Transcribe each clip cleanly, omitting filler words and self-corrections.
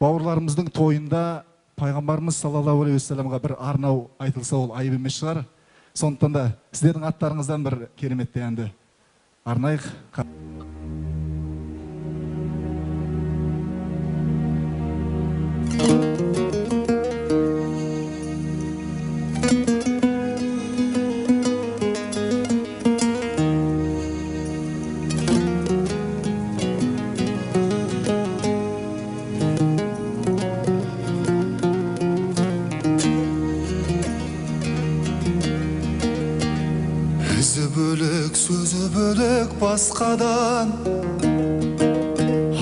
бауырларымыздың тойында пайғамбарымыз саллаллаху алейхи уассаламға бір арнау айтылса ол айып емес шығар. Сондықтан да сіздердің аттарыңыздан бір кереметті әнді арнайық. Ізі бөлек, сөзі бөлек басқадан,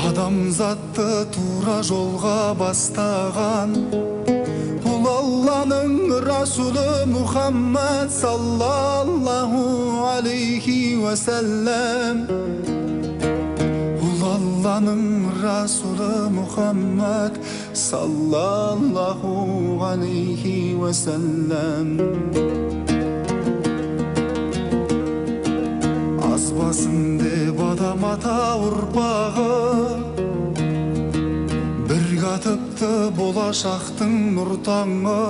адамзатты тура жолға бастаған бұл Алланың Расулы Мұхаммад саллаллаху алейхи уассалам. Бұл Алланың Расулы Мұхаммад саллаллаху алейхи уассалам. Азбасын деп адам ата ұрпағы, бір қатыпты болашақтың нұр таңы.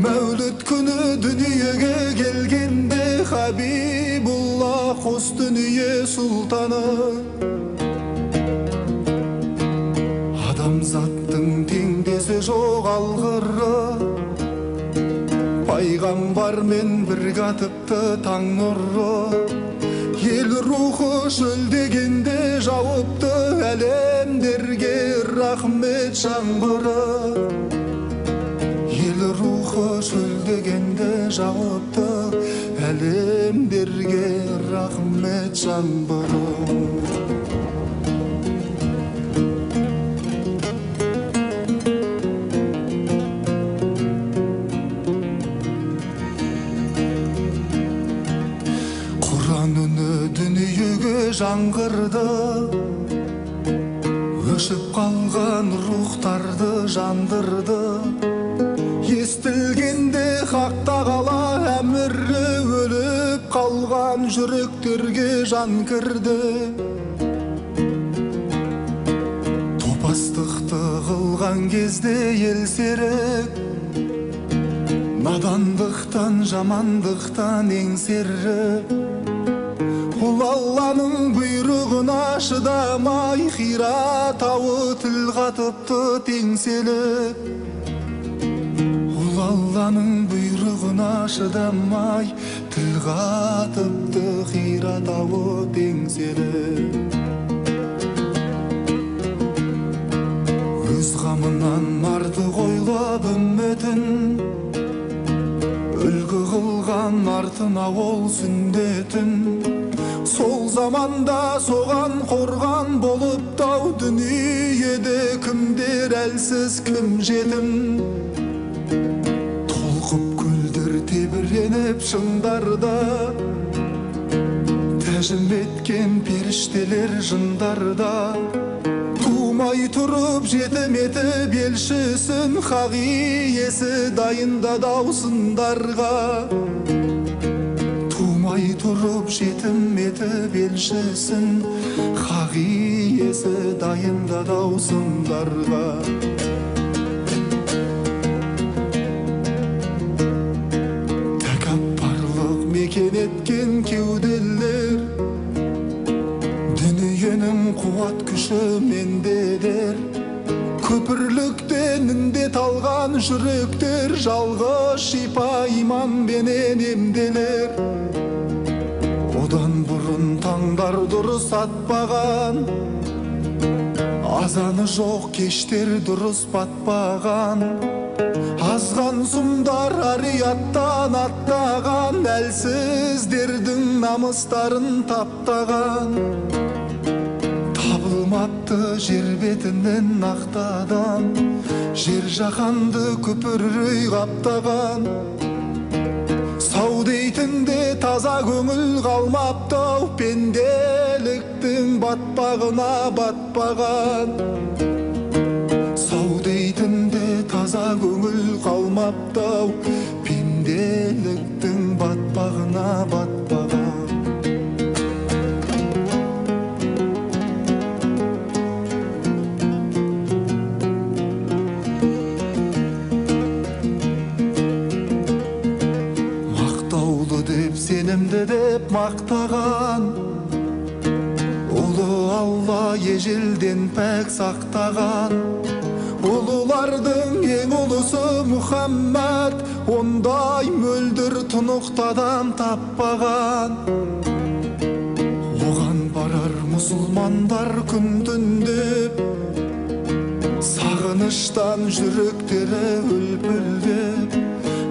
Мәуліт күні дүниеге келгенде Хабибулла қос дүние сұлтаны. Адамзаттың теңдесі жоқ алғыры, пайғамбармен бір қатыпты таң нұры. Ел рухы шөлдегенде жауыпты әлемдерге рахмет жаңбыры. Ел рухы шөлдегенде жауыпты әлемдерге рахмет жаңбыры. Жаңғырды, өшіп қалған рухтарды жандырды. Естілгенде хақ тағала әмірі, өліп қалған жүректерге жан кірді. Топастықты қылған кезде ел серік, надандықтан жамандықтан еңсеріп, Бұл Алланың бұйрығына шыдамай, Хира тауы тіл қатыпты теңселіп. Бұл Алланың бұйрығына шыдамай, тіл қатыпты Хира тауы теңселіп. Өз қамынан артық ойлап үмметін, үлгі қылған артына ол сүндетін. Сол заманда соған қорған болып тау, дүниеде кімдер әлсіз, кім жетім. Толқып көлдер тебіреніп шыңдарда, тәжім еткен періштелер жындарда. Тумай тұрып жетім етіп елшісін, хақ иесі дайында даусындарға. Тумай тұрып жетім етіп елшісін, хақ иесі дайында даусындарға. Тәкаппарлық мекен еткен кеуделер, дүниенің қуат күші мендедер. Көпірліктен індет алған жүректер, жалғыз шипа иманбенен емделер. Одан бұрын таңдар дұрыс атпаған, азаны жоқ кештер дұрыс батпаған. Азған сұмдар арияттан аттаған, әлсіздердің намыстарын таптаған. Табылмапты жер бетінен ақтадан, жер жаһанды күпіррей қаптаған. Сау дейтінде таза көңіл қалмаптау, пенделіктің батпағына батпаған. Сау дейтінде таза көңіл қалмаптау, пенделіктің батпағына батпаған. мақтаған, ұлы Алла ежелден пәк сақтаған. Ұлылардың ең ұлысы Мұхаммад, ондай мөлдір тұнықта адам таппаған. Оған барар мұсылмандар күн түндеп, сағыныштан жүректері үлпілдеп,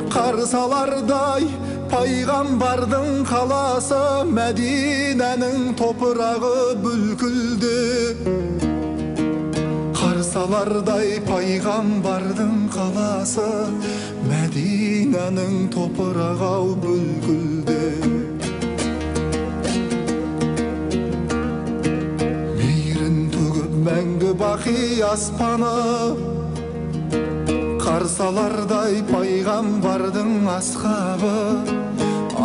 қарсы алардай пайғамбардың қаласы, Мәдинәнің топырағы бүлкілдеп. Қарсы алардай пайғамбардың қаласы, Мәдинәнің топырағы бүлкілдеп. Мейірін төгіп мәңгі бақи аспаны, қарсы алардай пайғамбардың асхабы,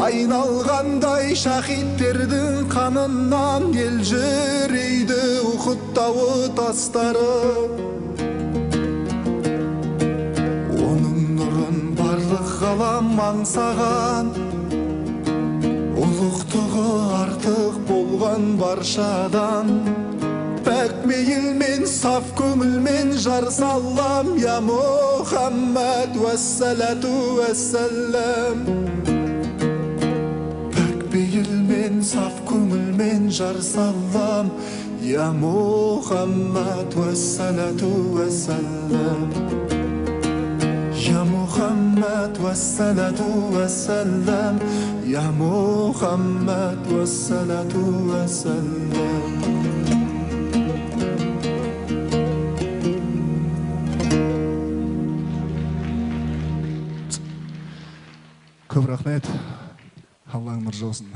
айналғандай шахидтердің қанынан ел жүрейді Ухуд тауы тастары. Оның нұрын барлық ғалам аңсаған, ұлықтығы артық болған баршадан. Пәк мейілмен, саф көңілмен жар салам, я Мұхаммад уәссәләту уәссәләм. Пәк мейілмен, саф көңілмен жар салам, я Мұхаммад уәссәләту уәссәләм. Я Мұхаммад уәссәләту уәссәләм, я Мұхаммад уәссәләту уәссәләм. Көп рахмет. Аллаң нұр жаусын.